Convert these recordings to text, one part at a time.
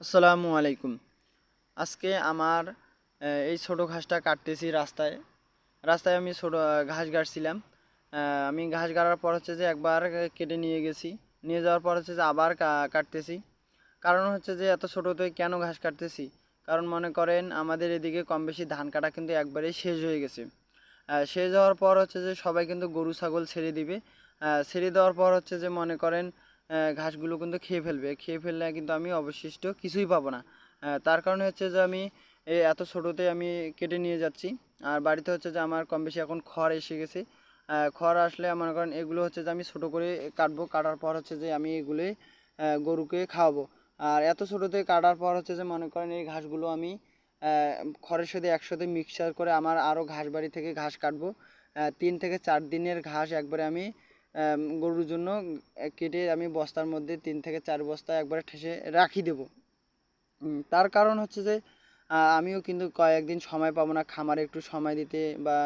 আসসালামু আলাইকুম। আজকে আমার এই ছোট ঘাসটা কাটতেছি রাস্তায়। রাস্তায় আমি ছোট ঘাস কাটছিলাম। আমি ঘাস কাটার পর হচ্ছে যে একবার কেটে নিয়ে গেছি। নিয়ে যাওয়ার পর হচ্ছে যে আবার কাটতেছি। কারণ হচ্ছে যে এত ছোটোতে কেন ঘাস কাটতেছি? কারণ মনে করেন আমাদের এদিকে কম বেশি ধান কাটা কিন্তু একবারেই শেষ হয়ে গেছে। শেষ হওয়ার পর হচ্ছে যে সবাই কিন্তু গরু ছাগল ছেড়ে দিবে। ছেড়ে দেওয়ার পর হচ্ছে যে মনে করেন ঘাসগুলো কিন্তু খেয়ে ফেলবে। খেয়ে ফেললে কিন্তু আমি অবশিষ্ট কিছুই পাবো না। তার কারণে হচ্ছে যে আমি এত ছোটোতে আমি কেটে নিয়ে যাচ্ছি। আর বাড়িতে হচ্ছে যে আমার কম বেশি এখন খড় এসে গেছে। খড় আসলে মনে করেন এগুলো হচ্ছে যে আমি ছোটো করে কাটবো। কাটার পর হচ্ছে যে আমি এগুলোই গরুকে খাওয়াবো। আর এত ছোটোতে কাটার পর হচ্ছে যে মনে করেন এই ঘাসগুলো আমি খড়ের সাথে একসাথে মিক্সচার করে আমার আরও ঘাস বাড়ি থেকে ঘাস কাটবো। 3 থেকে 4 দিনের ঘাস একবারে আমি গরুর জন্য কেটে আমি বস্তার মধ্যে 3 থেকে 4 বস্তা একবারে ঠেসে রাখি দেবো। তার কারণ হচ্ছে যে আমিও কিন্তু কয়েকদিন সময় পাবো না খামারে একটু সময় দিতে, বা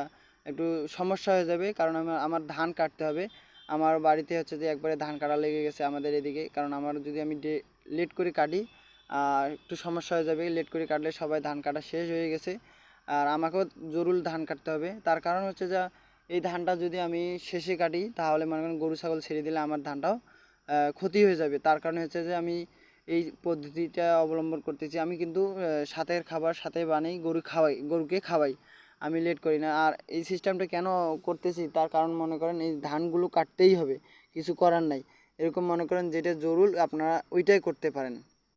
একটু সমস্যা হয়ে যাবে, কারণ আমার ধান কাটতে হবে। আমার বাড়িতে হচ্ছে যে একবারে ধান কাটা লেগে গেছে আমাদের এদিকে, কারণ আমার যদি আমি লেট করে কাটি একটু সমস্যা হয়ে যাবে। লেট করে কাটলে সবাই ধান কাটা শেষ হয়ে গেছে, আর আমাকেও জরুল ধান কাটতে হবে। তার কারণ হচ্ছে যে এই ধানটা যদি আমি শেষে কাটি তাহলে মনে করেন গরু ছাগল ছেড়ে দিলে আমার ধানটাও ক্ষতি হয়ে যাবে। তার কারণে হচ্ছে যে আমি এই পদ্ধতিটা অবলম্বন করতেছি। আমি কিন্তু সাথের খাবার সাথে বানাই, গরুকে খাওয়াই। আমি লেট করি না। আর এই সিস্টেমটা কেন করতেছি তার কারণ মনে করেন এই ধানগুলো কাটতেই হবে, কিছু করার নাই। এরকম মনে করেন যেটা জরুল আপনারা ওইটাই করতে পারেন।